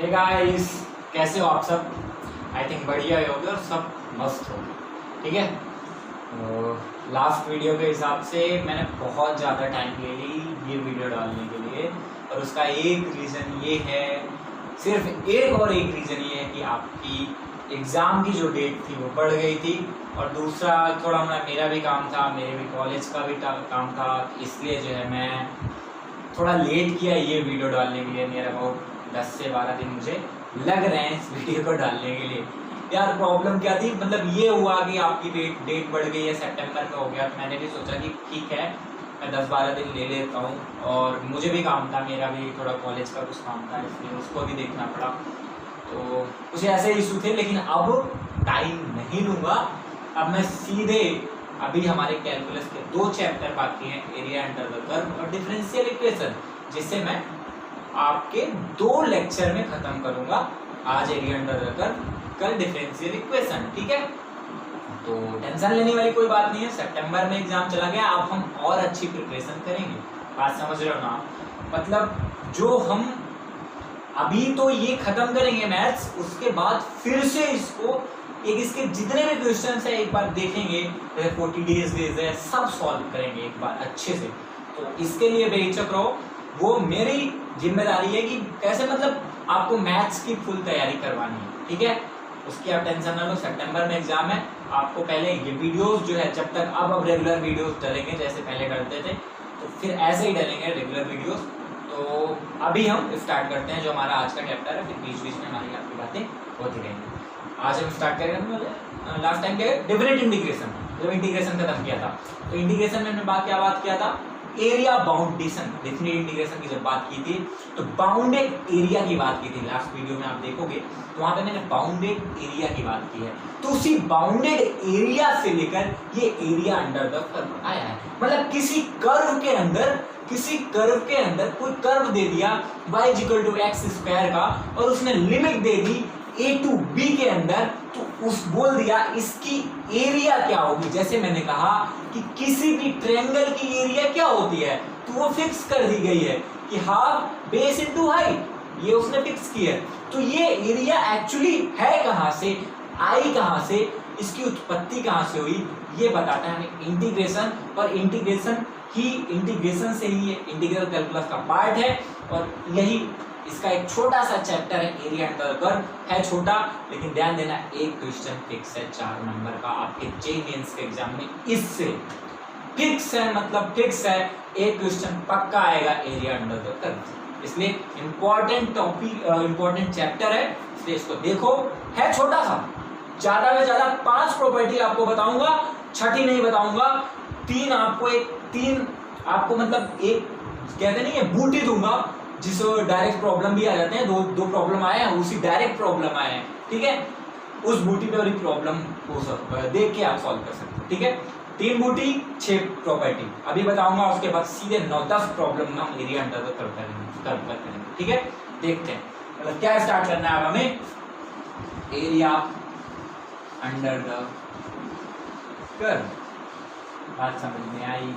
Hey guys, कैसे हो आप सब? आई थिंक बढ़िया ही होगे और सब मस्त हो, ठीक है। लास्ट वीडियो के हिसाब से मैंने बहुत ज़्यादा टाइम ले ली ये वीडियो डालने के लिए, और उसका एक रीज़न ये है, सिर्फ एक और एक रीज़न ये है कि आपकी एग्ज़ाम की जो डेट थी वो बढ़ गई थी, और दूसरा थोड़ा मेरा भी काम था, मेरे भी कॉलेज का भी काम था, इसलिए जो है मैं थोड़ा लेट किया ये वीडियो डालने के लिए। मेरा बहुत 10 से 12 दिन मुझे लग रहे हैं इस वीडियो को डालने के लिए। यार प्रॉब्लम क्या थी, मतलब ये हुआ कि आपकी डेट बढ़ गई है, सितंबर में हो गया, तो मैंने भी सोचा कि ठीक है मैं 10-12 दिन ले लेता हूँ, और मुझे भी काम था, मेरा भी थोड़ा कॉलेज का कुछ काम था, इसलिए उसको भी देखना पड़ा, तो कुछ ऐसे इशू थे। लेकिन अब टाइम नहीं लूँगा, अब मैं सीधे अभी हमारे कैलकुलस के 2 चैप्टर बाकी हैं, एरिया अंडर द कर्व और डिफरेंशियल इक्वेशन, जिससे मैं आपके 2 लेक्चर में खत्म करूंगा। आज एरिया अंडर द कर्व, कल डिफरेंशियल इक्वेशन, ठीक है। तो टेंशन लेने वाली कोई बात नहीं है, सितंबर में एग्जाम चला गया, अब हम और अच्छी प्रिपरेशन करेंगे। बात समझ रहे हो ना? मतलब जो हम अभी तो ये खत्म करेंगे मैथ्स, उसके बाद फिर से इसको इसके जितने भी क्वेश्चन है एक बार देखेंगे, 40 डेज है, सब सॉल्व करेंगे एक बार अच्छे से। तो इसके लिए बेहिचक रहो, वो मेरी जिम्मेदारी है कि कैसे मतलब आपको मैथ्स की फुल तैयारी करवानी है, ठीक है। उसकी आप टेंशन ना लो, सितंबर में एग्जाम है, आपको पहले ये वीडियोस जो है जब तक अब रेगुलर वीडियोस डलेंगे जैसे पहले डलते थे, तो फिर ऐसे ही डलेंगे रेगुलर वीडियोस। तो अभी हम स्टार्ट करते हैं जो हमारा आज का चैप्टर है, फिर बीच बीच में हमारी आपकी बातें होती रहेंगी। आज हम स्टार्ट करेंगे, लास्ट टाइम क्या है, डेफिनेट इंटीग्रेशन, जब इंटीग्रेशन खत्म किया था, तो इंटीग्रेशन में हमने क्या बात किया था, एरिया बाउंडेशन। डेफिनेट इंटीग्रेशन की जब बात की थी तो बाउंडेड एरिया की बात की थी, लास्ट वीडियो में आप देखोगे तो वहां पे मैंने बाउंडेड एरिया की बात की है। तो उसी बाउंडेड एरिया से लेकर ये एरिया अंडर द कर्व आया है। मतलब किसी कर्व के अंदर कोई कर्व दे दिया y=x² का, और उसने limit they the a to b के अंदर, तो उस बोल दिया इसकी एरिया क्या होगी। जैसे मैंने कहा कि किसी भी ट्रायंगल की एरिया क्या होती है, तो वो फिक्स कर दी गई है कि हाफ बेस इनटू हाइट, ये उसने फिक्स की है। तो ये एरिया एक्चुअली है कहां से, आई कहां से, इसकी उत्पत्ति कहां से हुई, ये बताता है हमें इंटीग्रेशन। और इंटीग्रेशन से ही ये इंटीग्रल कैलकुलस का पार्ट है, और यही इसका एक छोटा सा चैप्टर है, एरिया अंडर द कर्व है छोटा, लेकिन ध्यान देना एक क्वेश्चन फिक्स है 4 नंबर का आपके जेईई मेंस के एग्जाम में, इससे फिक्स है, मतलब फिक्स है, एक क्वेश्चन पक्का आएगा एरिया अंडर द कर्व। इसलिए इंपॉर्टेंट टॉपिक, इंपॉर्टेंट चैप्टर है, इसलिए इसको देखो। है छोटा सा, ज्यादा में ज्यादा 5 प्रॉपर्टी आपको बताऊंगा, छठी नहीं बताऊंगा, 3 आपको मतलब एक कहते नहीं है बूटी दूंगा, जिससे डायरेक्ट प्रॉब्लम भी आ जाते हैं, दो प्रॉब्लम आए हैं, उसी डायरेक्ट प्रॉब्लम आए हैं, ठीक है। उस बूटी पे वाली प्रॉब्लम हो सकता है, देख के आप सॉल्व कर सकते हो, ठीक है। 3 बूटी 6 प्रॉपर्टी अभी बताऊंगा, उसके बाद सीधे 9-10 प्रॉब्लम में हम एरिया अंडर द कर्व करेंगे, ठीक है। देखते हैं मतलब क्या स्टार्ट करना है अब हमें, एरिया अंडर द कर्व। बात समझ में आई,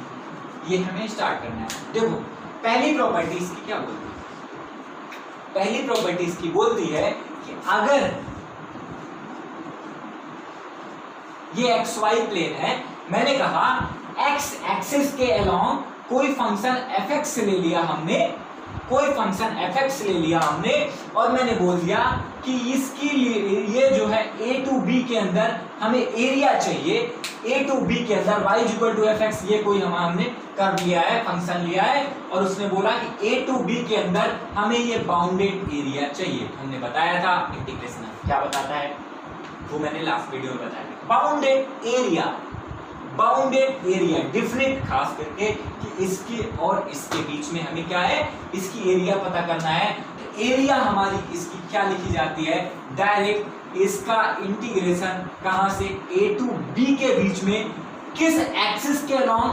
ये हमें स्टार्ट करना है। देखो पहली प्रॉपर्टी इसकी क्या बोलती है, पहली प्रॉपर्टी इसकी बोलती है कि अगर ये xy प्लेन है, मैंने कहा x एक्सिस के अलोंग कोई फंक्शन fx ले लिया हमने, और मैंने बोल दिया कि इसकी ये जो है a to b के अंदर हमें एरिया चाहिए, a to b के अंदर y=fx, ये कोई हमने कर लिया है, फंक्शन लिया है, और उसने बोला कि a to b के अंदर हमें ये बाउंडेड एरिया चाहिए। हमने बताया था इंटीग्रेशन क्या बताता है, वो मैंने लास्ट वीडियो में बताया। बाउंडेड एरिया डिफिनिट खास करके कि इसके और इसके बीच में हमें क्या है, इसकी एरिया पता करना है। तो एरिया हमारी इसकी क्या लिखी जाती है, डायरेक्ट इसका इंटीग्रेशन कहां से, a to b के बीच में, किस एक्सिस के अलोंग,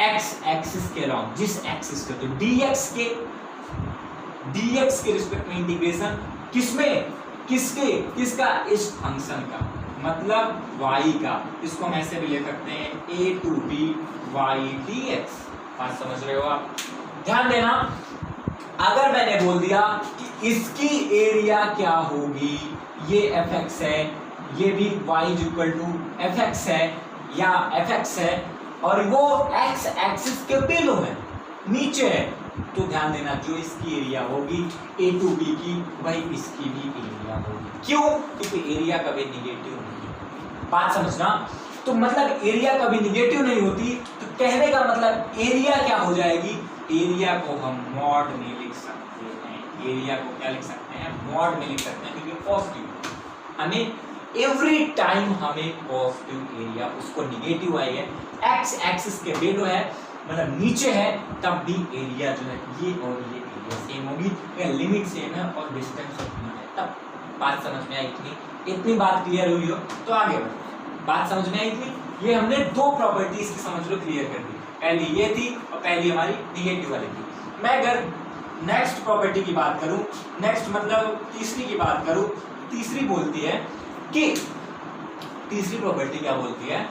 x एक्सिस के अलोंग, जिस एक्सिस के, तो dx के रिस्पेक्ट में इंटीग्रेशन, किसमें, किसका, इस फंक्शन का, मतलब y का। इसको हम ऐसे भी ले सकते हैं a to b y dx। बात समझ रहे हो आप? ध्यान देना अगर मैंने बोल दिया कि इसकी एरिया क्या होगी, ये fx है, ये भी y इक्वल टू fx है या fx है और वो x एक्सिस के बिलो है, नीचे है, तो ध्यान देना जो इसकी एरिया होगी a टू b की वही इसकी भी एरिया होगी। क्यों? क्योंकि एरिया कभी निगेटिव नहीं है। बात समझना, तो मतलब एरिया कभी निगेटिव नहीं होती, तो कहने का मतलब एरिया क्या हो जाएगी, एरिया को हम मॉड में लिख सकते हैं, एरिया को क्या लिख सकते हैं, मॉड में लिख सकते हैं, क्योंकि पॉजिटिव हमें एवरी टाइम हमें पॉजिटिव एरिया, उसको निगेटिव आई है, एक्स एक्सिस के बेलो है मतलब नीचे है, तब भी एरिया जो है ये और ये एरिया सेम होगी, लिमिट सेम है और डिस्टेंस उतना है। तब बात समझ में आई, इतनी बात क्लियर हुई हो तो आगे बढ़ो। बात समझ में आई थी, ये हमने दो प्रॉपर्टीज की समझ लो क्लियर कर दी, पहली ये थी और पहली हमारी निगेटिव वाली थी। मैं अगर नेक्स्ट प्रॉपर्टी की बात करूं, नेक्स्ट मतलब तीसरी की बात करूं, तीसरी बोलती है कि तीसरी प्रॉपर्टी क्या बोलती है,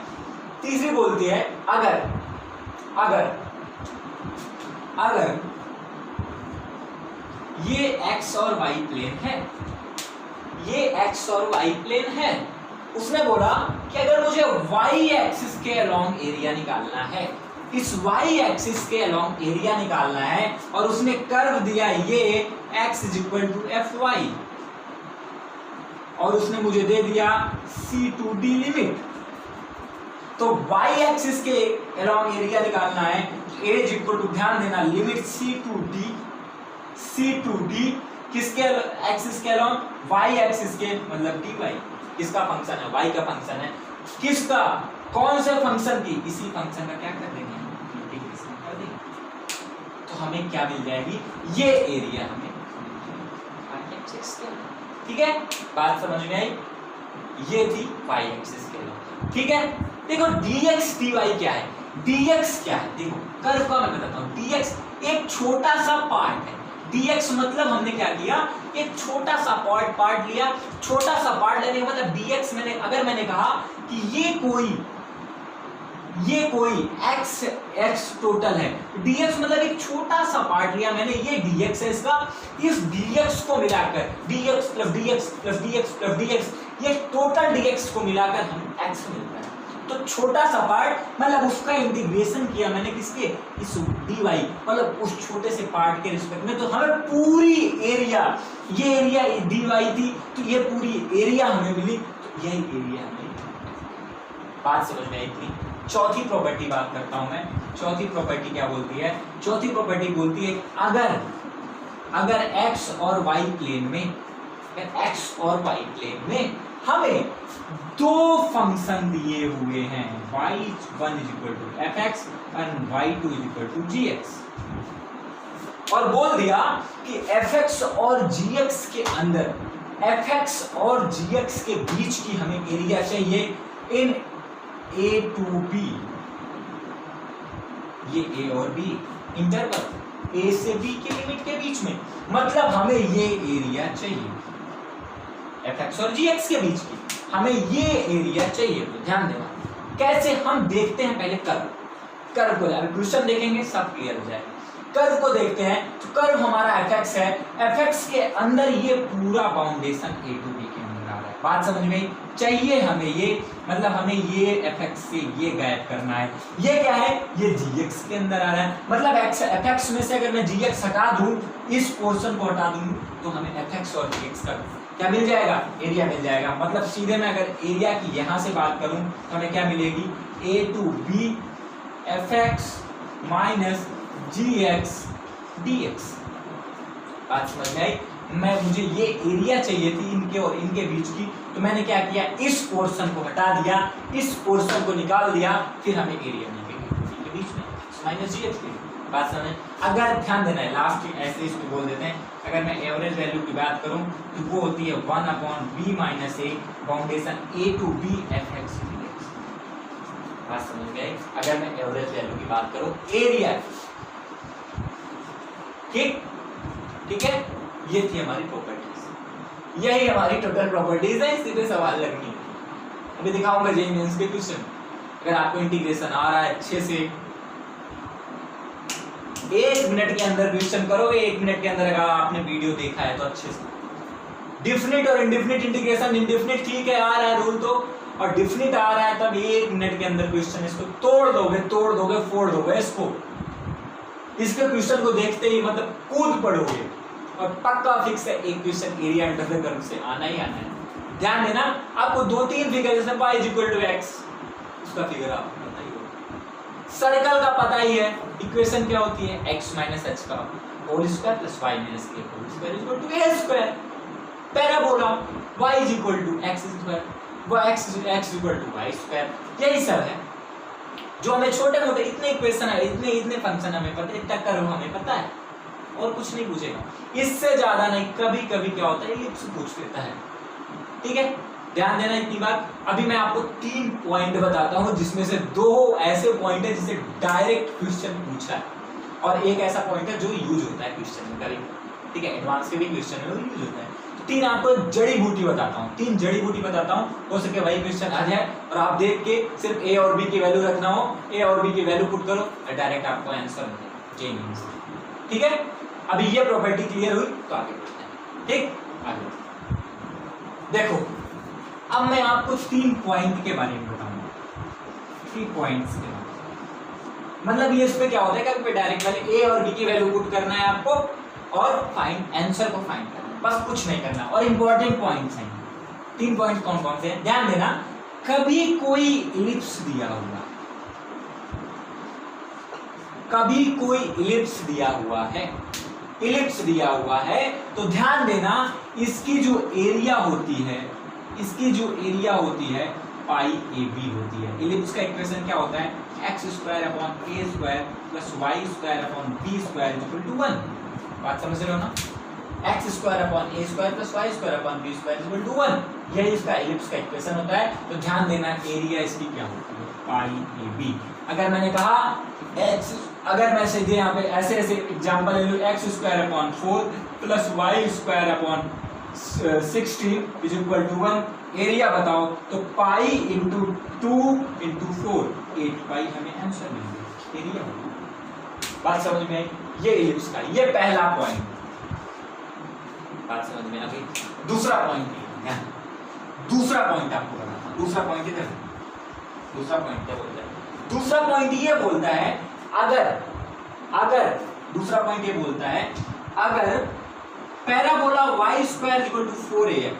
तीसरी बोलती है अगर अगर अगर ये x और y प्लेन है, ये x और y प्लेन है, उसने बोला कि अगर मुझे y एक्सिस के अलोंग एरिया निकालना है, इस y एक्सिस के अलोंग एरिया निकालना है और उसने कर्व दिया ये x इक्वल टू fy और उसने मुझे दे दिया c टू d लिमिट, तो y एक्सिस के अलोंग एरिया निकालना है, एज इक्वल टू ध्यान देना लिमिट c टू d किसके एक्सिस के अलोंग, y एक्सिस के मतलब dy किसका फंक्शन है, y का फंक्शन है, किसका, कौन से फंक्शन की, इसी फंक्शन का क्या कर देंगे, इंटीग्रेशन कर देंगे, तो हमें क्या मिल जाएगी, ये एरिया हमें y एक्सिस के, ठीक है, बात समझ में आई, ये थी y एक्सिस के अलोंग, ठीक है। देखो dx dy क्या है, dx क्या है, देखो कर्व का मैं बताता हूँ, dx एक छोटा सा पार्ट है, dx मतलब हमने क्या किया, एक छोटा सा पार्ट लिया, छोटा सा पार्ट लेने का मतलब dx अगर मैंने कहा कि ये कोई x टोटल है, dx मतलब एक छोटा सा पार्ट लिया मैंने, ये dx है इसका, इस dx को मिलाकर dx plus dx plus dx plus dx, ये टोटल dx को मिलाकर हमें x मिलता है, तो छोटा सा पार्ट मतलब उसका इंटीग्रेशन किया मैंने किसके, इस dy मतलब उस छोटे से पार्ट के रिस्पेक्ट में, तो हमें पूरी एरिया, ये एरिया dy थी तो ये पूरी एरिया हमें मिली, तो यही एरिया हमें, बात समझ में आई थी। चौथी प्रॉपर्टी बात करता हूं मैं, चौथी प्रॉपर्टी क्या बोलती है, चौथी प्रॉपर्टी बोलती है अगर x और y प्लेन में, x और y प्लेन में हमें दो फंक्शन दिए हुए हैं, y1 equal to fx and y2 equal to gx, और बोल दिया कि fx और gx के अंदर, fx और gx के बीच की हमें एरिया चाहिए इन a to b, ये a और b इंटरवल a से b की लिमिट के बीच में, मतलब हमें ये एरिया चाहिए fx और gx के बीच की, हमें ये एरिया चाहिए। तो ध्यान देना कैसे हम देखते हैं, पहले कर्व को क्वेश्चन देखेंगे सब क्लियर हो जाएगा। कर्व को देखते हैं तो कर्व हमारा fx है, fx के अंदर ये पूरा बाउंडेशन a to b के अंदर आ रहा है, बात समझ में आई, चाहिए हमें ये, मतलब हमें ये fx से ये गायब करना है, ये क्या है, ये gx के अंदर आ रहा है, मतलब fx में से अगर मैं gx हटा दूं, इस पोर्शन को हटा दूं, तो हमें fx और gx का क्या मिल जाएगा, एरिया मिल जाएगा। मतलब सीधे मैं अगर एरिया की यहां से बात करूं तो हमें क्या मिलेगी, a to b fx minus gx dx, बात समझ में आई। मुझे ये एरिया चाहिए थी इनके और इनके बीच की, तो मैंने क्या किया, इस पोर्शन को हटा दिया, इस पोर्शन को निकाल दिया, फिर हमें एरिया मिल गई इनके बीच में माइनस gx की, बात समझ। अगर ध्यान देना है लास्ट ऐसे इसको बोल देते हैं, अगर मैं एवरेज वैल्यू की बात करूं तो वो होती है 1/b minus a boundation a to b fx dx, बात समझ गए। अगर मैं एवरेज वैल्यू की बात करूं एरिया, ठीक है, ये थी हमारी प्रॉपर्टीज, यही हमारी टोटल प्रॉपर्टीज है, इसी पे सवाल लगनी है। अभी दिखाऊंगा जेईई मेंस के क्वेश्चन, अगर आपको इंटीग्रेशन आ रहा है अच्छे से 1 मिनट के अंदर क्वेश्चन करोगे, 1 मिनट के अंदर अगर आपने वीडियो देखा है तो अच्छे से। डिफिनिट और इंडेफिनिट इंटीग्रेशन, इंडेफिनिट ठीक है, आ रहा है रूल तो, और डिफिनिट आ रहा है तब 1 मिनट के अंदर क्वेश्चन इसको तोड़ दोगे, फोड़ दोगे इसको। इसके क्वेश्चन को देखते ही मतलब कूद पड़ोगे, और पक्का फिक्स है एक question area under the curve से आना ही आना है। ध्यान देना, आपको 2-3 फिगर जैसे y = x, उसका फिगर आपको पता ही होगा। सर्कल का पता ही है, इक्वेशन क्या होती है, x - h का whole square plus y - a whole square = a square. Parabola y = x square, x = y square. यही सब है जो हमें छोटे मोटे इतने इक्वेशन है, इतने फंक्शन हमें पता है, इतना कर्व हमें पता है, और कुछ नहीं पूछेगा, इससे ज्यादा नहीं। कभी कभी क्या होता है, एलिप्स पूछ लेता है, ठीक है। ध्यान देना इतनी बात। अभी मैं आपको 3 पॉइंट बताता हूं जिसमें से 2 ऐसे पॉइंट है जिसे डायरेक्ट क्वेश्चन पूछा है, और एक ऐसा पॉइंट है जो यूज होता है क्वेश्चन में कभी, ठीक है, एडवांस के भी क्वेश्चन में यूज होता है। 3 आपको जड़ी बूटी बताता हूँ, 3 जड़ी बूटी बताता हूँ, हो सके वही क्वेश्चन आ जाए और आप देख के सिर्फ ए और बी की वैल्यू रखना हो, ए और बी की वैल्यू पुट करो, डायरेक्ट आपको आंसर मिल जाए, ठीक है। अभी ये प्रॉपर्टी क्लियर हुई तो आगे बढ़ते हैं, ठीक। आगे देखो, अब मैं आपको 3 पॉइंट के बारे में बताऊंगा, 3 पॉइंट्स के बारे में। मतलब ये इसमें क्या होता है कि डायरेक्ट वाले ए और बी की वैल्यू पुट करना है आपको, और फाइंड आंसर को फाइंड करना, बस कुछ नहीं करना। और इंपॉर्टेंट पॉइंट्स हैं 3 पॉइंट्स, कौन कौन से हैं ध्यान देना। कभी कोई इलिप्स दिया हुआ, कभी कोई इलिप्स दिया हुआ है, इलिप्स दिया हुआ है तो ध्यान देना, इसकी जो एरिया होती है, इसकी जो एरिया होती है पाई ए बी होती है। इलिप्स का इक्वेशन क्या होता है, x² / a² + y² / b² = 1। बात समझ रहे हो ना, x² / a² + y² / b² = 1, यही इसका इलिप्स का इक्वेशन होता है। तो ध्यान देना, एरिया इसकी क्या होती है, पाई ए बी। अगर मैंने कहा x, अगर मैं सीधे यहाँ पे ऐसे एग्जांपल ले लूं, x² / 4 + y² / 16 = 1, एरिया बताओ, तो पाई × 2 × 4 8 पाई हमें आंसर मिल गया, एरिया होगा। बात समझ में आई, ये इलिप्स का ये पहला पॉइंट, बात समझ में आ गई। दूसरा पॉइंट है, दूसरा पॉइंट आपको बताता हूं, दूसरा पॉइंट इधर, दूसरा पॉइंट क्या बोलता है, दूसरा पॉइंट ये बोलता है, अगर दूसरा पॉइंट ये बोलता है, अगर parabola y² = 4ax,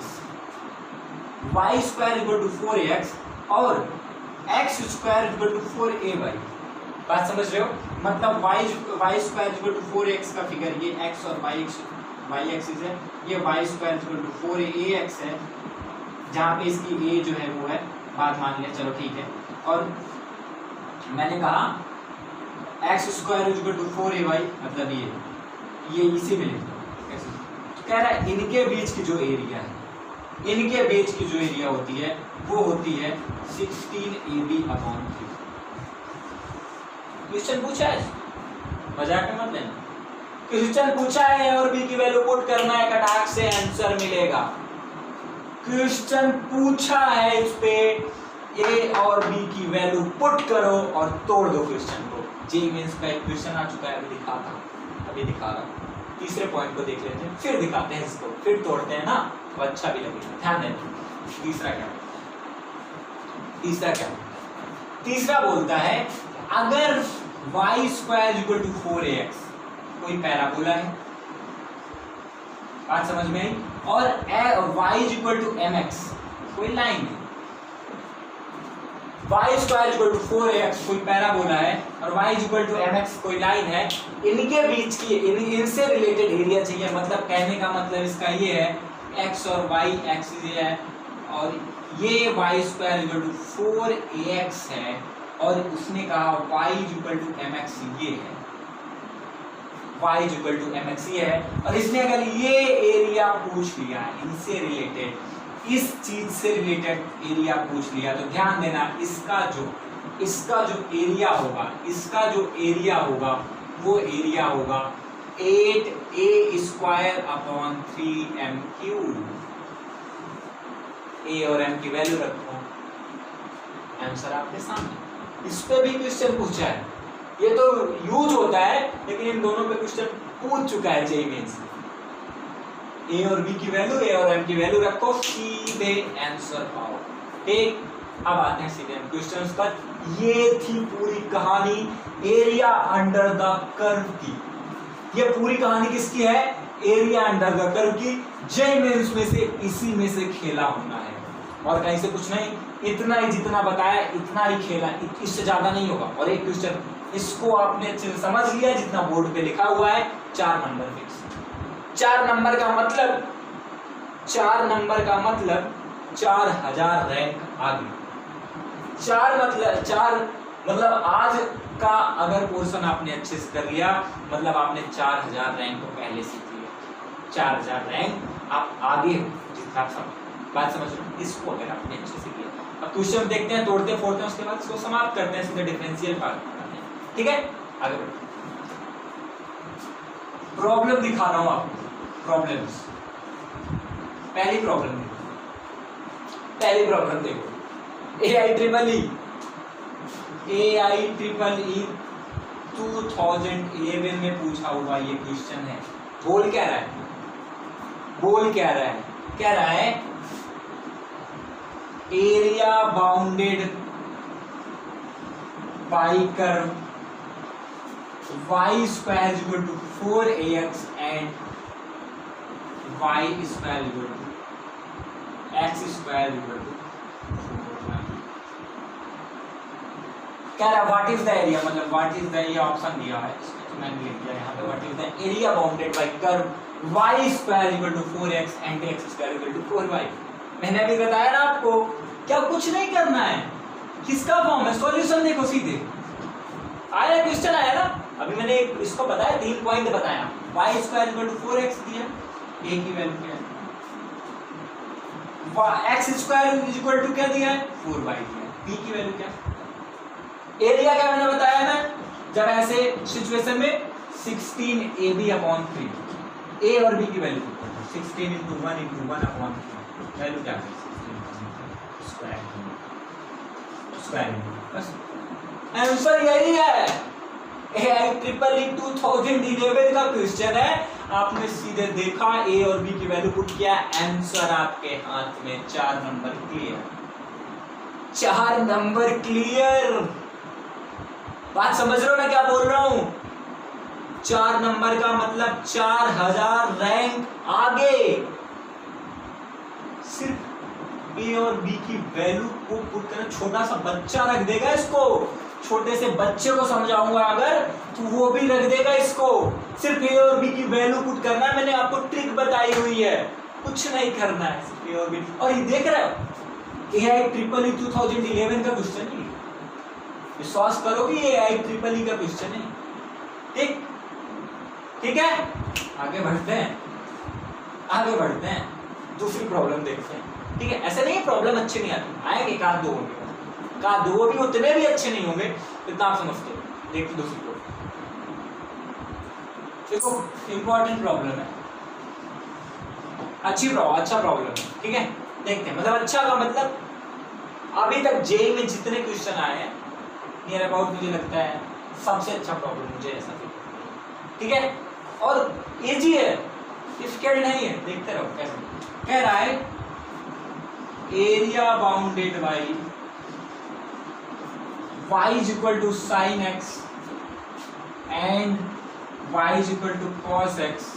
y² = 4ax और x² = 4ay, बात समझ रहे हो, मतलब y² = 4x का फिगर ये x और y एक्सिस है, ये y² = 4ax है, जहां पे इसकी a जो है वो है, बात मान लिया, चलो ठीक है। और मैंने कहा x² = 4ay, मतलब ये इसी में लिख दो, कह रहा है इनके बीच की जो एरिया है, इनके बीच की जो एरिया होती है वो होती है 16ab/3। क्वेश्चन पूछा है, मजाक में मत लेना, क्वेश्चन पूछा है और बी की वैल्यू पुट करना है, कटाक से आंसर मिलेगा। क्वेश्चन पूछा है, इस पे ए और बी की वैल्यू पुट करो और तोड़ दो क्वेश्चन को। जेईई मेंस का एक क्वेश्चन आ चुका है, अभी दिखा रहा हूं। तीसरे पॉइंट को देख लेते हैं, फिर दिखाते हैं इसको, फिर तोड़ते हैं ना, तो अच्छा भी लगेगा। ध्यान देना, तीसरा क्या, तीसरा बोलता है, अगर y² = 4ax कोई पैराबोला है, बात समझ में आई, और y = mx कोई लाइन है, y² = 4ax कोई पैराबोला है और y = mx कोई लाइन है, इनके बीच की इनसे रिलेटेड एरिया चाहिए। मतलब कहने का मतलब इसका ये है, x और y एक्सिस ये है, और ये y² = 4ax है, और उसने कहा y = mx ये है, y = mx ये है, और इसने अगर ये एरिया पूछ लिया इनसे रिलेटेड, इस चीज से रिलेटेड एरिया पूछ लिया, तो ध्यान देना, इसका जो एरिया होगा, इसका जो एरिया होगा वो एरिया होगा 8a² / 3m³। ए और एम की वैल्यू रखो, आंसर आपके सामने। इस पे भी क्वेश्चन पूछा है, ये तो यूज होता है, लेकिन इन दोनों पे क्वेश्चन पूछ चुका है जेईई मेंस। ए और बी की वैल्यू, ए और एम की वैल्यू रखो, सीधे आंसर पाओ। ठीक, अब आते हैं सीधे क्वेश्चंस पर। ये थी पूरी कहानी एरिया अंडर द कर्व की। ये पूरी कहानी किसकी है? एरिया अंडर द कर्व की। जेईई मेंस में से इसी में से खेला होना है, और कहीं से कुछ नहीं। इतना ही जितना बताया इतना ही खेला, इससे ज्यादा नहीं होगा। और एक क्वेश्चन इसको आपने अच्छे से समझ लिया, जितना बोर्ड पे लिखा हुआ है 4 नंबर फिक्स। 4 नंबर का मतलब 4 नंबर का मतलब 4000 रैंक आगे। 4 मतलब आज का अगर पोर्शन आपने अच्छे से कर लिया, मतलब आपने 4000 रैंक को पहले सीख लिया। 4000 रैंक आप आगे हो, जितना आप बात समझ रहे हो, इसको अगर आपने अच्छे से किया। अब क्वेश्चन देखते हैं, तोड़ते फोड़ते हैं, उसके बाद इसको समाप्त करते हैं, सीधे डिफरेंशियल पार्ट बनाते हैं। ठीक है, आगे बढ़ते हैं। प्रॉब्लम दिखा रहा हूं आपको, प्रॉब्लम्स। पहली प्रॉब्लम देखो, AIEEE 2011 में पूछा हुआ ये क्वेश्चन है। बोल क्या रहा है? कह रहा है area bounded by curve y square is equal to 4ax and y square is equal to x square is equal to 4y। कह रहा है व्हाट इज द एरिया, मतलब व्हाट इज द, ये ऑप्शन दिया है तो मैंने लिख दिया यहाँ पे, what is the area bounded by curve y square is equal to 4x and x square is equal to 4y। मैंने अभी बताया ना आपको, क्या कुछ नहीं करना है। किसका फॉर्म है? सॉल्यूशन देखो सीधे आया, क्वेश्चन आया ना। अभी मैंने इसको बताया, 3 पॉइंट बताया। y square equal to 4x दिया, a की वैल्यू क्या है, x स्क्वायर इक्वल टू क्या दिया है, 4y दिया, b की वैल्यू क्या, एरिया क्या मैंने बताया ना, जब ऐसे सिचुएशन में 16ab/3, a और b की वैल्यू 16 × 1 × 1/3, वैल्यू क्या है, स्क्वायर। बस आंसर यही है। AIEEE 2011 का क्वेश्चन है, आपने सीधे देखा, ए और बी की वैल्यू पुट किया, आंसर आपके हाथ में। 4 नंबर क्लियर, 4 नंबर क्लियर। बात समझ रहे हो मैं क्या बोल रहा हूं? 4 नंबर का मतलब 4000 रैंक आगे। सिर्फ ए और बी की वैल्यू को पुट करना, छोटा सा बच्चा रख देगा इसको, छोटे से बच्चे को समझाऊंगा अगर, तो वो भी रख देगा इसको। सिर्फ ए और बी की वैल्यू पुट करना है, मैंने आपको ट्रिक बताई हुई है, कुछ नहीं करना है, सिर्फ ए और बी। और ये देख रहे हो, AIEEE 2011 का क्वेश्चन है, विश्वास करो कि AIEEE का क्वेश्चन है। ठीक है, आगे बढ़ते हैं, दूसरी प्रॉब्लम देखते हैं। ठीक है, ऐसे नहीं प्रॉब्लम अच्छे नहीं आते, आएंगे एक आध दो भी, उतने भी अच्छे नहीं होंगे, इतना आप समझते हो। देखते दूसरी प्रॉब्लम, देखो इंपॉर्टेंट प्रॉब्लम है, अच्छा प्रॉब्लम है। ठीक है, देखते हैं, मतलब अच्छा का मतलब अभी तक जेईई में जितने क्वेश्चन आए हैं नियर अबाउट, मुझे लगता है सबसे अच्छा प्रॉब्लम मुझे ऐसा फील। ठीक है, और इजी है, डिफिकल्ट नहीं है, देखते रहो कैसे। कह रहा है area bounded by y is equal to sin x and y is equal to cos x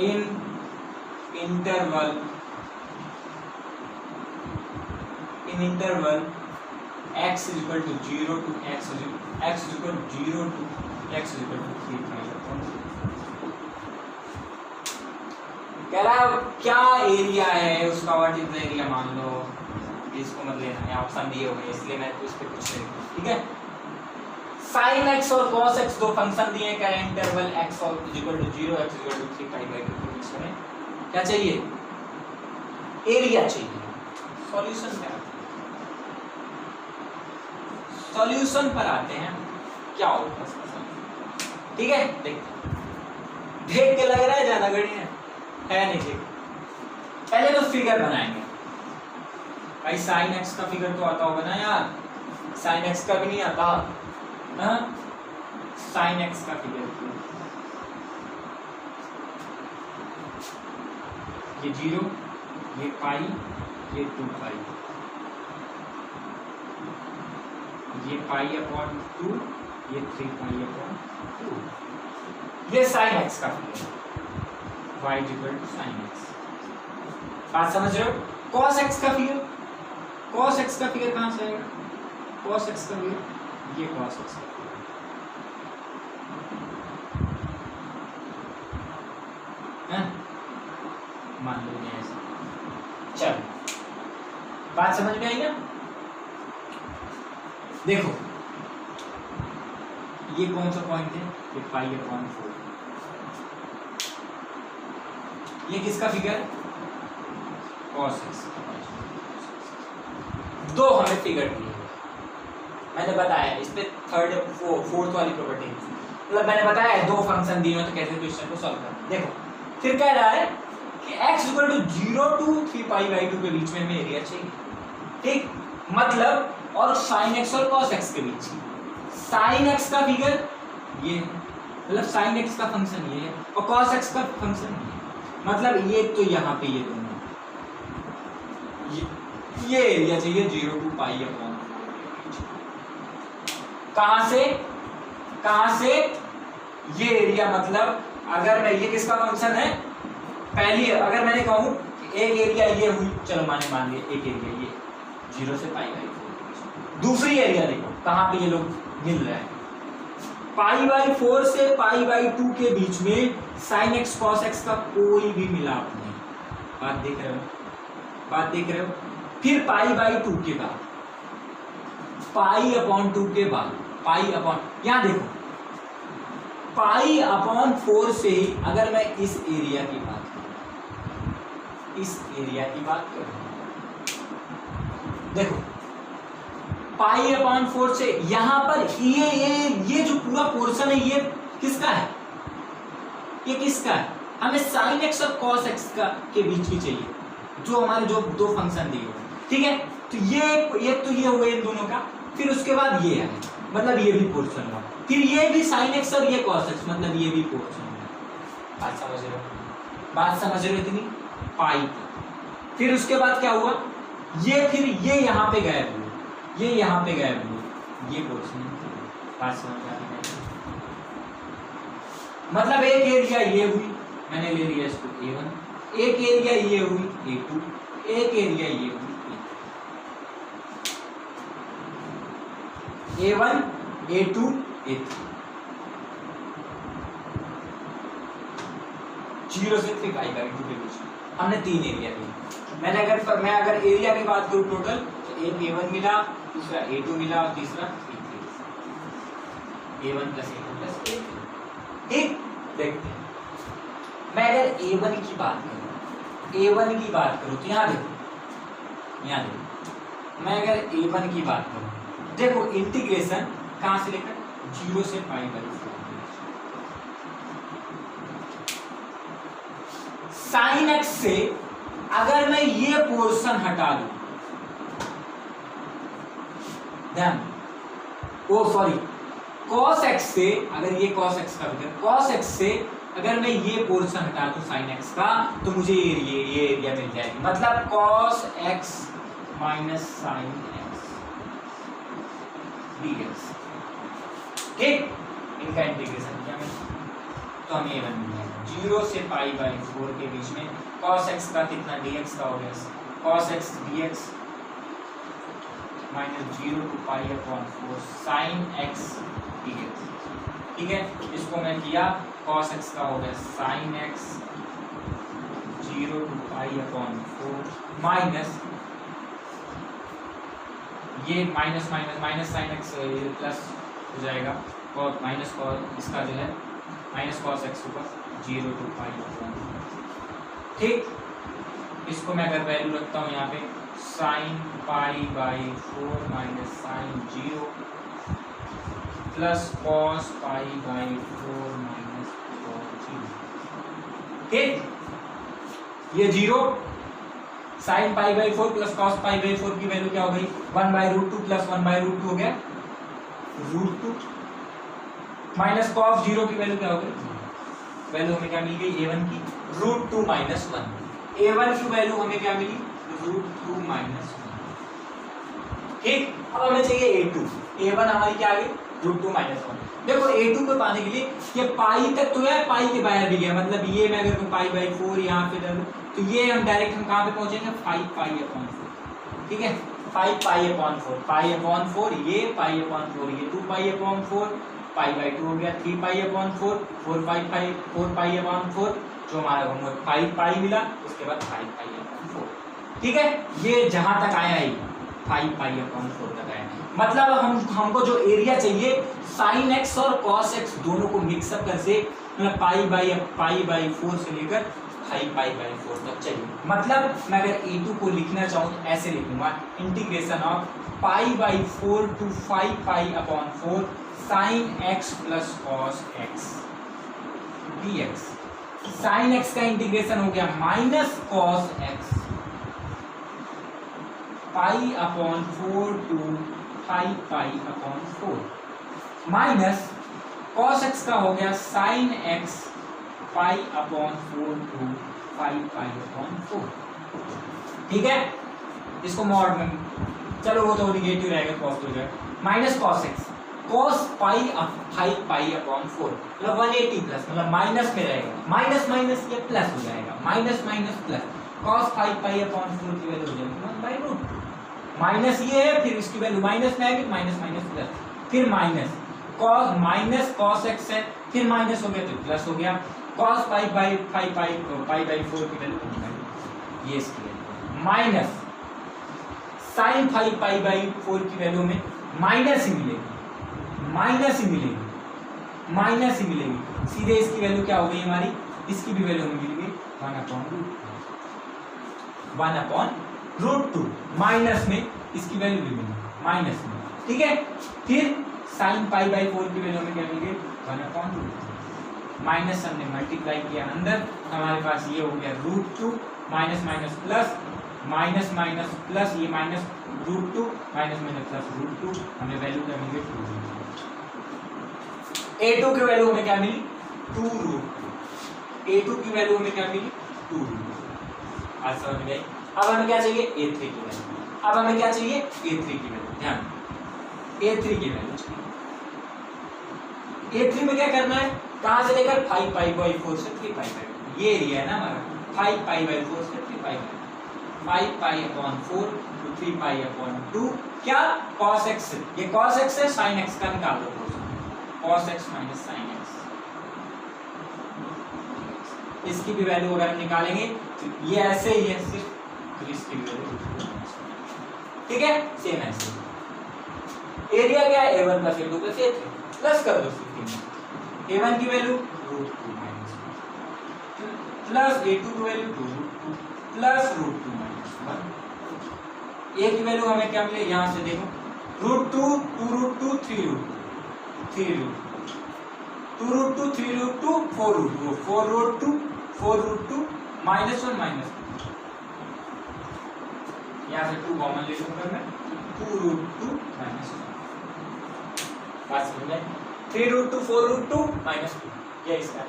in interval x is equal to 0 to x is equal to 0 to x is equal to 3. कह रहा है क्या area है उसका, what is the area मान लो, इसको मत लेना है, ऑप्शन दिए हुए इसलिए मैं तो इस पे कुछ नहीं। ठीक है, sin x और cos x दो फंक्शन दिए हैं, क्या interval x is equal to 0 x is equal to 3π/2 में क्या चाहिए, एरिया चाहिए। सॉल्यूशन क्या, सॉल्यूशन पर आते हैं, क्या होगा इसका। ठीक है, देख के लग रहा है ज्यादा गणित है नहीं। ठीक, पहले तो फिगर बनाएंगे भाई, sin x का फिगर तो आता होगा ना यार, साइन एक्स का भी नहीं आता हाँ, साइन एक्स का फिगर ये 0, ये पाई, ये 2 पाई, ये पाई अपॉन 2, ये 3 पाई अपॉन 2, ये साइन एक्स का figure y equal to sine X. बात समझ रहे हो? cos x का फिगर, cos x का फिगर कहां से आएगा? cos x का फिगर ये cos x का फिगर है, मान लो ऐसा। चल बात समझ में आई ना? देखो ये कौन सा पॉइंट है? ये पाई अपॉन 4, ये किसका फिगर? cos x। दो हमें फिगर दिए, मैंने बताया इस पे फोर्थ वाली प्रॉपर्टी, मतलब मैंने बताया दो फंक्शन दिए हैं तो कैसे क्वेश्चन को सॉल्व करना। देखो फिर कह रहा है कि x equal to 0 to 3 pi by 2 के बीच में हमें एरिया चाहिए, ठीक? मतलब और sin x और cos x के बीच, sin x का फिगर ये, मतलब sin x का फंक्शन ये है और cos x का फंक्शन ये, मतलब ये तो यहाँ पे ये दोनों, ये एरिया चाहिए 0 to पाई अपॉन 4। कहां से ये एरिया, मतलब अगर मैं, ये किसका फंक्शन है? पहली अगर मैंने कहूं कि एक एरिया ये हुई, चलो मान लिया एक एरिया ये 0 से पाई बाई 4, दूसरी एरिया देखो कहां पे ये लोग मिल रहे हैं, पाई बाई 4 से पाई बाई 2 के बीच में sin x cos x का कोई भी मिलाप नहीं। बात देख रहे हो? फिर पाई बाई 2 के बाद, पाई अपॉन 2 के बाद, पाई अपॉन, यहां देखो पाई अपॉन 4 से ही अगर मैं इस एरिया की बात करूं, देखो पाई अपॉन 4 से यहां पर ये जो पूरा पोर्शन है ये किसका है? ये किसका है? हमें sin x और cos x का के बीच की चाहिए, जो हमारे जो दो फंक्शन दिए हुए, ठीक है? तो ये तो ये हो गया इन दोनों का, फिर उसके बाद ये है, मतलब ये भी पोर्शन हुआ, फिर ये भी sin x और ये cos x, मतलब ये भी पोर्शन हुआ। बात समझ रहे हो इतनी? पाई तक। फिर उसके बाद क्या हुआ? ये फिर ये यहाँ पे गायब हुआ, ये यहाँ पे गायब हुआ, ये पोर्शन। बात समझ में आ रही है? मतलब एक एरिया ये हुई, मैंने ले लिया इसको A1, एक एरिया ये हुई A2, एक एरिया ये हुई A1, A2, A3, 0 से 3 पाई बाई 2 के बीच हमने 3 एरिया लिए। मैं अगर एरिया की बात करूं टोटल, तो एक A1 मिला, दूसरा A2 मिला और तीसरा A3, A1 plus A2 plus A3, ठीक? देखते हैं। मैं अगर A1 की बात करूं तो यहाँ देखो, मैं अगर A1 की बात करूं, देखो इंटीग्रेशन कहां से लेकर 0 से पाई बाई 4, sin x से अगर मैं ये पोर्शन हटा दूं, ध्यान, cos x से, अगर ये cos x का फिगर, cos x से अगर मैं ये पोर्शन हटा दूं sin x का, तो मुझे ये एरिया मिल जाएगी, मतलब cos x minus sin x dx, ठीक? इनका इंटीग्रेशन किया मैंने, तो हमें ये बन जाएगा 0 से पाई बाई 4 के बीच में cos x का कितना dx का हो गया, cos x dx minus 0 to pi upon 4 sin x dx, ठीक है? इसको मैं किया, cos x का हो गया sin x 0 to pi upon 4 minus ये माइनस sin x प्लस हो जाएगा और माइनस cos इसका जो है माइनस cos x ऊपर 0 to पाई अपॉन, ठीक? इसको मैं अगर वैल्यू रखता हूँ यहाँ पे sin pi by 4 minus sin 0 plus cos pi by 4 minus cos 0, ठीक? ये 0 sine pi by 4 plus cos pi by 4 की वैल्यू क्या हो गई 1/√2 प्लस 1/√2 हो गया √2 माइनस कॉस 0 की वैल्यू क्या हो गई वैल्यू हमें क्या मिल गई a1 की √2 - 1 a1 की वैल्यू हमें क्या मिली √2 - 1 ठीक। अब हमें चाहिए a2 a1 हमारी क्या आ गई √2 - 1 देखो a2 को पाने के लिए ये पाई तक तो है पाई के बाहर भी गया मतलब ये मैं अगर पाई बाई 4 यहाँ पे डालूं तो ये हम डायरेक्ट हम कहाँ पे पहुंचेंगे 5 पाई अपॉन 4 ठीक है 5 पाई अपॉन 4 पाई अपॉन 4 ये पाई अपॉन 4 ये 2 पाई अपॉन 4 पाई बाई 2 हो गया 3 पाई अपॉन 4 4 पाई अपॉन 4 जो हमारा होमवर्क 5 पाई मिला उसके बाद 5 पाई अपॉन 4 ठीक है ये जहां तक आया है 5 पाई अपॉन 4 तक आया मतलब हमको जो एरिया चाहिए साइन एक्स और कॉस एक्स दोनों को मिक्सअप कर से मतलब पाई बाई 4 से लेकर 5 पाई बाई 4 तक चाहिए मतलब मैं अगर a2 को लिखना चाहूँ तो ऐसे लिखूंगा integration of pi by 4 to 5 pi upon 4 sine X plus cos X dx sine X का इंटीग्रेशन हो गया minus cos X pi upon 4 to 5 pi upon 4 minus cos X का हो गया sine X pi upon 4 to 5 pi upon 4 ठीक है इसको mod में चलो वो तो निगेटिव रहेगा कॉस हो जाएगा माइनस कॉस एक्स cos पाई 5 पाई अपॉन 4 मतलब 180 प्लस मतलब माइनस में रहेगा माइनस माइनस ये प्लस हो जाएगा minus minus plus cos 5 pi upon 4 की वैल्यू हो जाएगी 1/√2 माइनस ये है फिर इसकी वैल्यू माइनस में आएगी माइनस माइनस प्लस फिर माइनस cos x है फिर माइनस हो गया तो प्लस हो गया cos 5 बाई 4 की वैल्यू ये इसकी value minus sin 5 pi by 4 की वैल्यू में माइनस ही मिलेगी सीधे इसकी वैल्यू क्या हो गई हमारी इसकी भी वैल्यू हमें मिल गई 1/√2 माइनस में इसकी वैल्यू भी मिली माइनस में ठीक है फिर sin पाई बाई 4 की वैल्यू हमें क्या मिल गई 1/√2 माइनस हमने मल्टीप्लाई किया अंदर हमारे पास ये हो गया √2 माइनस माइनस प्लस ये माइनस √2 माइनस माइनस प्लस √2 हमें वैल्यू क्या मिल गई 2 a2 की वैल्यू हमें क्या मिली 2√2 a2 की वैल्यू हमें क्या मिली 2√2 आज समझ में अब हमें क्या चाहिए a3 की वैल्यू ध्यान a3 की वैल्यू a3 में क्या करना है कहां से लेकर 5 पाई बाई 4 से 3 पाई बाई ये एरिया है ना हमारा 5 पाई बाई 4 से 3 pi by 5 pi upon 4 to 3 pi upon 2 क्या cos x ये cos x है sin x का निकाल दो cos x minus sin x इसकी भी वैल्यू अगर हम निकालेंगे तो ये ऐसे ही है सिर्फ तो इसकी भी वैल्यू ठीक है सेम ऐसे एरिया क्या है a1 plus a2 plus a3 plus कर दो a1 की वैल्यू √2 माइनस प्लस a2 की वैल्यू 2√2 प्लस √2 माइनस 1 a की वैल्यू हमें क्या मिले यहां से देखो √2 2√2 3√2 2√2 3√2 4√2 4√2 -1 माइनस यहाँ से 2 कॉमन ले लूंगा मैं 2√2 माइनस 1 बात समझ में 3√2 4√2 माइनस 2 ये इसका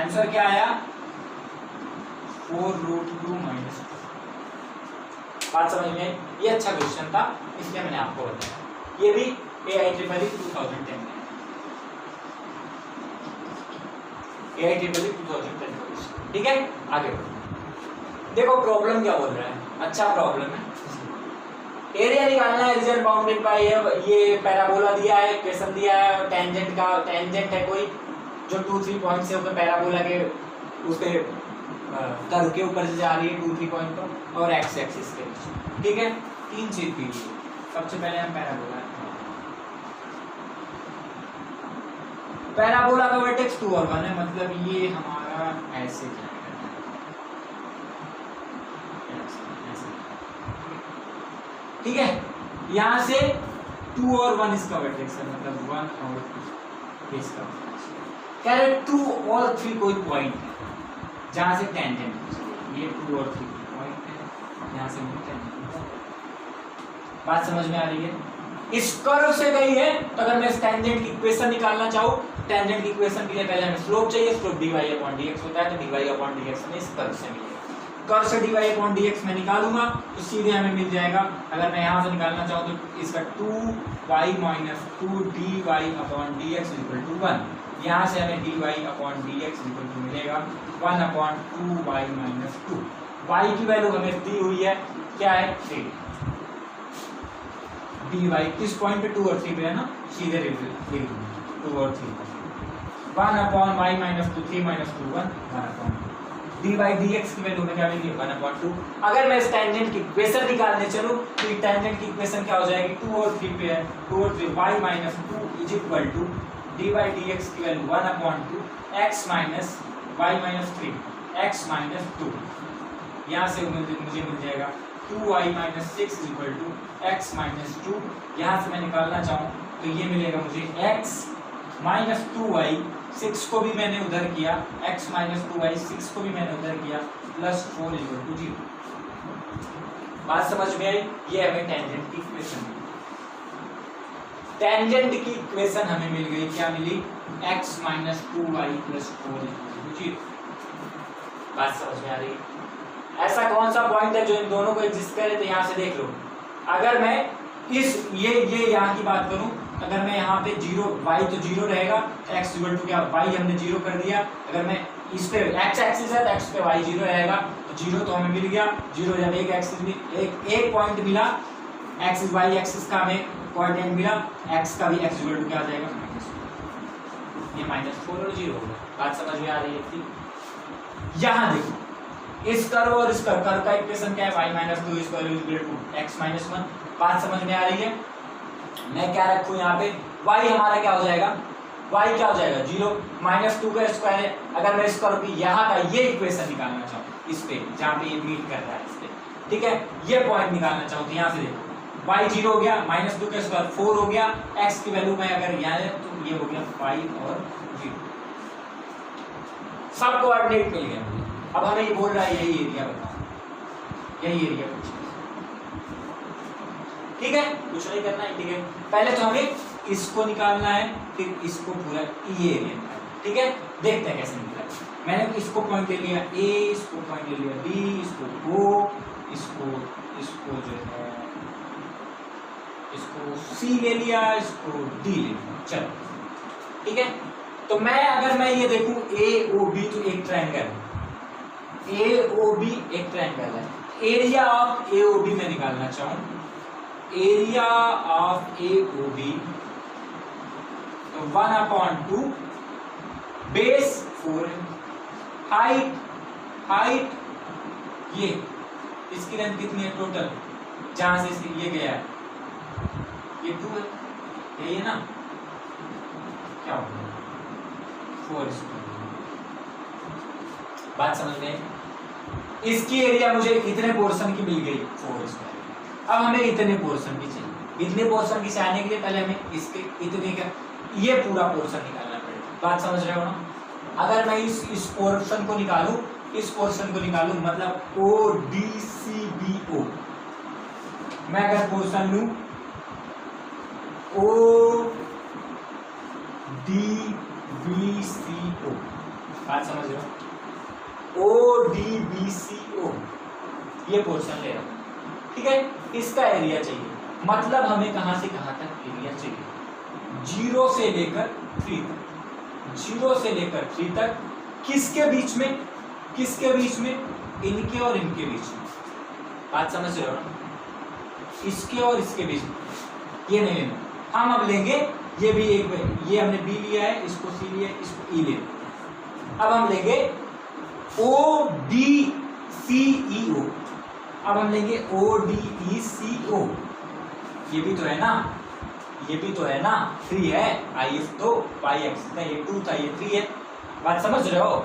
आंसर क्या आया 4√2 माइनस 2 बात समझ में ये अच्छा क्वेश्चन था इसलिए मैंने आपको बताया ये भी AIEEE 2010 में AIEEE 2010 ठीक है आगे देखो प्रॉब्लम क्या बोल रहा है अच्छा प्रॉब्लम है एरिया निकालना है रीजन बाउंडेड बाय ये पैराबोला दिया है क्वेश्चन दिया है टेंजेंट है कोई जो 2-3 पॉइंट से ऊपर पैराबोला के उसके कर्व के ऊपर से जा रही है 2-3 पॉइंट पर और एक्स एक्सिस के ठीक है 3 चीज की सबसे पहले हम पैराबोला का वर्टेक्स 2 और 1 है मतलब ये हमारा ऐसे जाएगा ठीक है यहां से 2 और 1 इसका वर्टेक्स है मतलब 1 और 2 इसका कह रहे 2 और 3 कोई पॉइंट है जहां से टेंजेंट ये 2 और 3 पॉइंट है, यहाँ से मिलते हैं। बात समझ में आ रही है? इस कर्व से गई है तो अगर मैं इस टेंजेंट की इक्वेशन निकालना चाहूँ, टेंजेंट की इक्वेशन के लिए पहले हमें स्लोप चाहिए, स्लोप dy/dx होता है, तो dy/dx हमें इस कर्व से मिलेगा। कर्व से dy/dx मैं निकालूंगा तो सीधे हमें मिल जाएगा। अगर मैं यहाँ से निकालना चाहूँ तो इसका 2y - 2 dy/dx = 1। यहाँ से हमें dy/dx मिलेगा 1/2y - 2। y की वैल्यू हमें दी हुई है, क्या है 3। dy किस पॉइंट पे 2 और 3 पे है ना, सीधे लिख 2 और 3 1/y - 2 3 - 2 1 1/2 dy/dx की वैल्यू में क्या मिलेगी 1/2। अगर मैं इस टेंजेंट की इक्वेशन निकालने चलूं तो ये टेंजेंट की इक्वेशन क्या हो जाएगी, 2 और 3 पे है, 2 और 3 y - 2 dy/dx की वैल्यू 1/2 x - y - 3 x - 2। यहाँ से मुझे मिल जाएगा 2y - 6 = x - 2। यहाँ से मैं निकालना चाहूँ तो ये मिलेगा मुझे x - 2y, 6 को भी मैंने उधर किया, x - 2y 6 को भी मैंने उधर किया, +4 = 0। बात समझ में आई? ये हमें टेंजेंट की इक्वेशन, टेंजेंट की इक्वेशन हमें मिल गई, क्या मिली, x - 2y + 4 = 0। बात समझ में आ रही है? ऐसा कौन सा पॉइंट है जो इन दोनों को एग्जिस्ट करे, तो यहाँ से देख लो। अगर मैं इस ये यहाँ की बात करूं, अगर मैं यहाँ पे 0 y तो 0 रहेगा, x = क्या, y हमने 0 कर दिया। अगर मैं इस पे x एक्सिस है तो x पे y 0 रहेगा, तो 0 तो हमें मिल गया। 0 जब एक एक्सिस में एक पॉइंट मिला, एक्सिस y एक्सिस का हमें कोऑर्डिनेट मिला, x का भी x = क्या आ जाएगा, ये -4 और 0 होगा। बात समझ में आ रही है? यहाँ देखो इस कर्व और इस कर्व का इक्वेशन क्या है, y - 2 = x - 1। बात समझ में आ रही है? मैं क्या रखूं यहाँ पे, y हमारा क्या हो जाएगा, y क्या हो जाएगा 0 - 2 का स्क्वायर है। अगर मैं इस कर्व की यहाँ का ये इक्वेशन निकालना चाहूँ, इस पे जहाँ पे ये मीट कर रहा है इस पे, ठीक है, ये पॉइंट निकालना चाहूँ तो यहाँ से देखो y 0 हो गया, -2 का स्क्वायर 4 हो गया, x की वैल्यू में अगर यहाँ है तो ये हो गया 5 और 0, सब कोऑर्डिनेट मिल गया मुझे। अब हमें ये बोल रहा है यही एरिया बताओ, यही एरिया पूछ, ठीक है, कुछ नहीं करना है, ठीक है। पहले तो हमें इसको निकालना है, फिर इसको पूरा ये एरिया निकालना है, ठीक है। देखते हैं कैसे निकला। मैंने इसको पॉइंट ले लिया A, इसको पॉइंट ले लिया B, इसको O, इसको जो है इसको C ले लिया, इसको D ले लिया, चलो ठीक है। तो मैं अगर मैं ये देखूं AOB तो एक ट्रायंगल है, AOB एक ट्रायंगल है। एरिया ऑफ AOB में निकालना चाहूं, एरिया ऑफ AOB तो 1/2 बेस 4 है। हाइट ये इसकी लेंथ कितनी है टोटल, जहां से ये गया है ये 2 है, यही है ना, क्या होगा 4 बात समझ में। इसकी एरिया मुझे इतने पोर्शन की मिल गई 4 स्क्वायर। अब हमें इतने पोर्शन की चाहिए, इतने पोर्शन की चाहने के लिए पहले हमें इसके इतने का ये पूरा पोर्शन निकालना पड़ेगा। बात समझ रहे हो ना? अगर मैं इस पोर्शन को निकालूं, इस पोर्शन को निकालूं मतलब ODCBO, मैं अगर पोर्शन लूं ODBCO, बात समझ रहे हो, ODBCO ये पोर्शन ले रहा हूं, ठीक है। इसका एरिया चाहिए, मतलब हमें कहां से कहां तक एरिया चाहिए, 0 से लेकर 3 तक, 0 से लेकर 3 तक, किसके बीच में, किसके बीच में, इनके और इनके बीच में। बात समझ रहे हो ना? इसके और इसके बीच में, ये नहीं लेना, हम अब लेंगे ये भी एक, ये हमने B लिया है, इसको C लिया है, इसको E ले। अब हम लेंगे ODCEO, अब हम लेंगे ODECO, ये भी तो है ना, ये भी तो है ना, 3 है, IF तो y एक्सिस था, ये 2 था, ये 3 है। बात समझ रहे हो?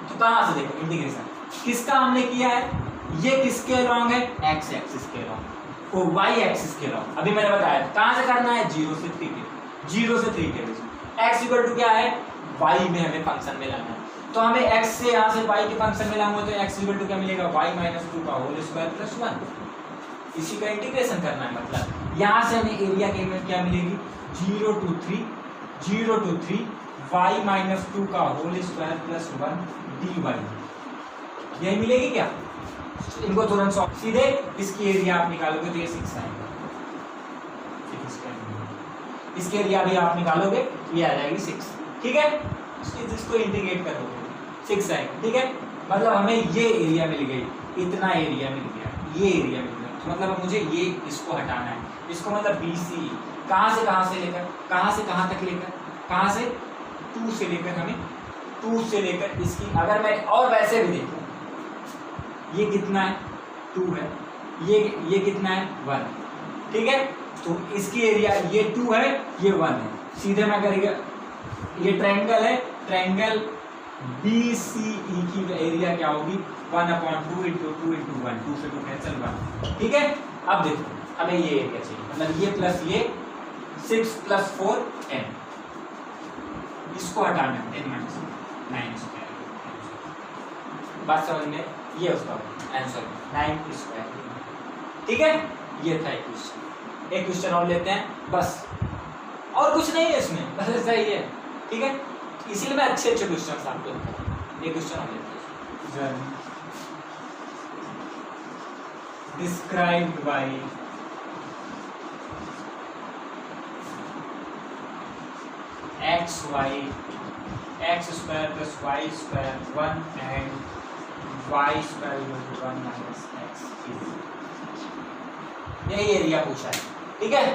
तो कहां से देखो इंटीग्रेशन किसका हमने किया है, ये किसके अलोंग है, x एक्सिस के अलोंग, और y एक्सिस के अलोंग। अभी मैंने बताया कहां से करना है, 0 से 3 के बीच में। x इक्वल टू क्या है, y में हमें फंक्शन में लाना है। तो हमें x से यहाँ से y के फंक्शन में लाऊंगा तो x इक्वल टू क्या मिलेगा, y माइनस 2 का होल स्क्वायर प्लस 1। इसी का इंटीग्रेशन करना है, मतलब यहाँ से हमें एरिया की क्या मिलेगी, 0 to 3 y माइनस 2 का होल स्क्वायर प्लस 1 dy, यही मिलेगी क्या। इनको तुरंत सॉल्व, सीधे इसकी एरिया आप निकालोगे तो ये 6 आएगा, इसके एरिया भी आप निकालोगे ये आ जाएगी 6, ठीक है। इसको इंटीग्रेट करोगे 6 आएगा, ठीक है। मतलब हमें ये एरिया मिल गई, इतना एरिया मिल गया, ये एरिया मिल गया, तो मतलब मुझे ये इसको हटाना है, इसको मतलब BC कहाँ से लेकर कहाँ तक लेकर, कहाँ से 2 से लेकर, हमें 2 से लेकर इसकी, अगर मैं और वैसे भी देखूँ ये कितना है 2 है, ये कितना है 1, ठीक है। तो इसकी एरिया ये 2 है, ये 1 है, सीधे मैं करेगा, ये ट्रायंगल है, ट्रायंगल BCE की एरिया क्या होगी 1/2 × 2 × 1, 2 से 2 कैंसिल 1, ठीक है। अब देखो हमें ये एरिया चाहिए, मतलब ये प्लस ये 6 + 4 10, इसको हटाना है 10 - 9 स्क्वायर, बात समझ में, ये उसका आंसर 9 स्क्वायर, ठीक है। ये था एक क्वेश्चन और लेते हैं बस, और कुछ नहीं है इसमें, बस ऐसा ही है, ठीक है। इसीलिए मैं अच्छे क्वेश्चन आपको एक क्वेश्चन और लेते हैं, described by x square plus y square 1 and y square equal to 1 minus x, यही एरिया पूछा है, ठीक है।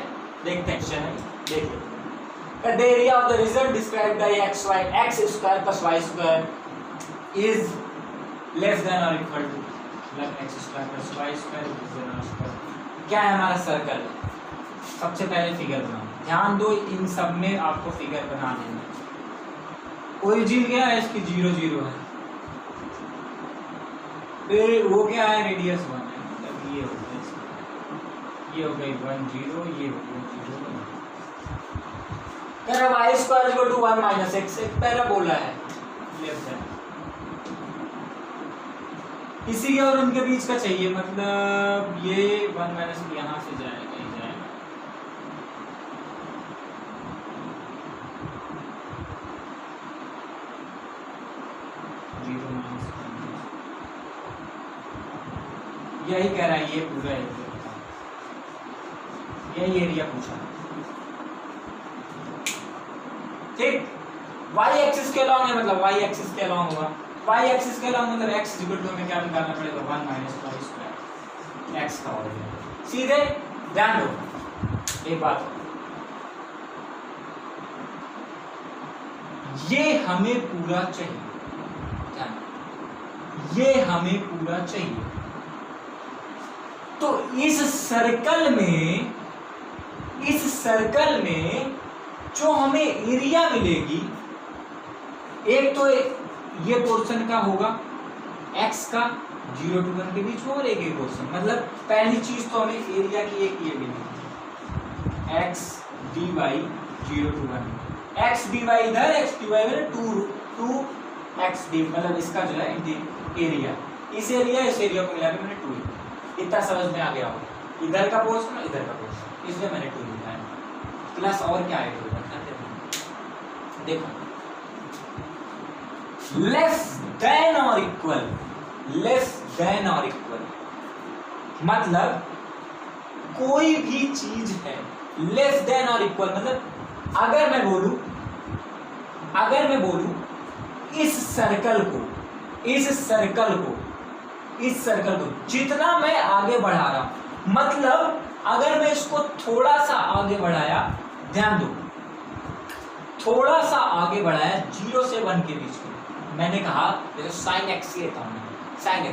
देखते हैं क्वेश्चन है, देखिए the area of the result described by x square plus y square is less than or equal to मतलब x square plus y square is less than or equal to, क्या है हमारा सर्कल। सबसे पहले figure बनाओ, ध्यान दो इन सब में आपको फिगर बना देना है। ओरिजिन क्या है इसकी 0 0 है, फिर वो क्या है रेडियस 1 है, मतलब ये हो गया, ये हो गई 1 0, ये हो गया 0 1। कह y square equal to 1 minus x, एक पैराबोला है लेफ्ट है, इसी के और उनके बीच का चाहिए, मतलब ये 1 माइनस यहाँ से जाएगा, कहीं जाएगा, यही कह रहा है, ये पूरा एरिया, यही एरिया पूछा, ठीक। y एक्सिस के अलॉन्ग है, मतलब y एक्सिस के अलॉन्ग होगा, y एक्सिस के अलॉन्ग मतलब x इक्वल टू हमें क्या निकालना पड़ेगा 1 माइनस y स्क्वायर, x का ऑर्डर सीधे। ध्यान दो एक बात, ये हमें पूरा चाहिए, ये हमें पूरा चाहिए, तो इस सर्कल में जो हमें एरिया मिलेगी, एक तो ये पोर्शन का होगा x का 0 to 1 के बीच में, और एक पोर्शन, मतलब पहली चीज तो हमें एरिया की एक ये मिलेगी x dy 0 to 1, x dy इधर, x dy इधर 2 x dy, मतलब इसका जो है एरिया, इस एरिया को मिला के मैंने 2, इतना समझ में आ गया हो, इधर का पोर्शन इधर का पोर्शन, इसलिए मैंने 2 लिखा है, प्लस और क्या है देखो, लेस देन और इक्वल, मतलब कोई भी चीज है लेस देन और इक्वल, मतलब अगर मैं बोलूं इस सर्कल को जितना मैं आगे बढ़ा रहा हूं, मतलब अगर मैं इसको थोड़ा सा आगे बढ़ाया, ध्यान दो, थोड़ा सा आगे बढ़ाया 0 से 1 के बीच में, मैंने कहा जैसे sin x लेता हूं, sin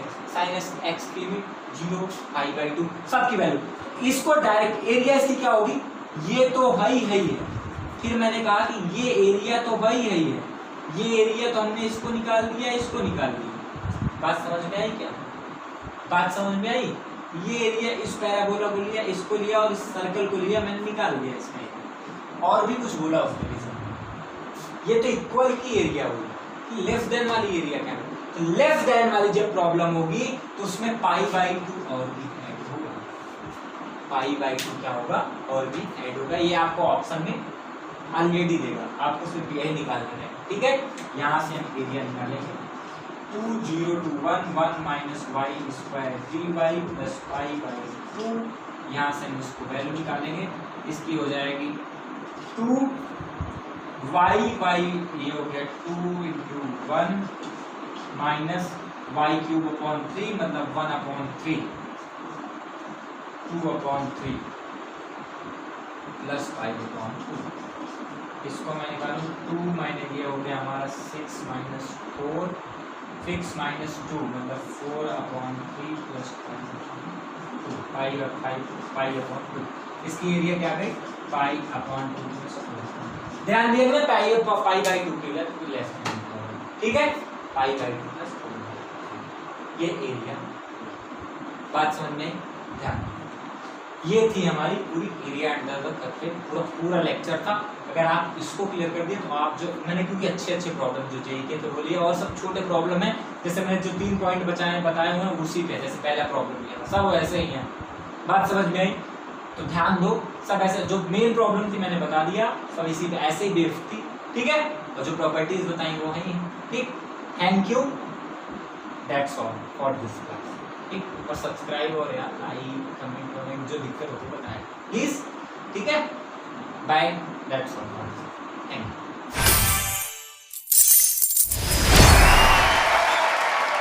x की भी 0 π/2 सबकी वैल्यू, इसको डायरेक्ट एरिया इसकी क्या होगी, ये तो है ही है, फिर मैंने कहा कि ये एरिया तो है ही है, ये एरिया तो हमने इसको निकाल दिया, इसको निकाल दिया, बात समझ में आई क्या, बात समझ में आई। ये एरिया इस पैराबोला को लिया, इसको लिया और इस सर्कल को लिया, मैंने निकाल दिया इसमें, और भी कुछ बोला उसमें, ये तो इक्वल की एरिया हुई, कि लेस देन वाली एरिया क्या है, तो लेस देन वाली जब प्रॉब्लम होगी तो उसमें पाई बाई 2 और भी ऐड होगा, पाई बाई 2 क्या होगा और भी ऐड होगा। ये आपको ऑप्शन में ऑलरेडी देगा, आपको सिर्फ यही निकालना है, ठीक है। यहाँ से हम एरिया निकालेंगे 2 0 2 1 1 minus Y square 3y plus pi by 2। यहाँ से हम इसको वैल्यू निकालेंगे, इसकी हो जाएगी 2 y ये हो गया 2 into 1 minus Y cube upon 3 मतलब 1/3 2/3 प्लस 5/2। इसको मैं निकालूँ 2 माइनस ये हो गया हमारा 6 माइनस 4 6 माइनस 2 मतलब 4/3 प्लस 5/2। इसकी एरिया क्या गई पाई/2 प्लस 4। ध्यान दिया ना पाई/2 के लिए तो लेस ठीक है, पाई/2 प्लस 4 ये एरिया। बात समझ में ध्यान, ये थी हमारी पूरी एरिया अंडर द कर्व, पूरा लेक्चर था। अगर आप इसको क्लियर कर दिए तो आप जो मैंने क्योंकि अच्छे प्रॉब्लम जो जेई के तो बोलिए और सब छोटे प्रॉब्लम है, जैसे मैंने जो 3 पॉइंट बताए हुए हैं उसी पे, जैसे पहला प्रॉब्लम लिया था सब ऐसे ही है। बात समझ में आई तो ध्यान दो, सब ऐसे जो मेन प्रॉब्लम थी मैंने बता दिया, सब इसी पे ऐसे ही बेस्ड थी, ठीक है। और जो प्रॉपर्टीज बताई वो है ठीक। Thank you, that's all for this class, ठीक। और सब्सक्राइब और यार लाइक कमेंट जो दिक्कत होती है बताएं प्लीज, ठीक है। Bye, that's all, thank you.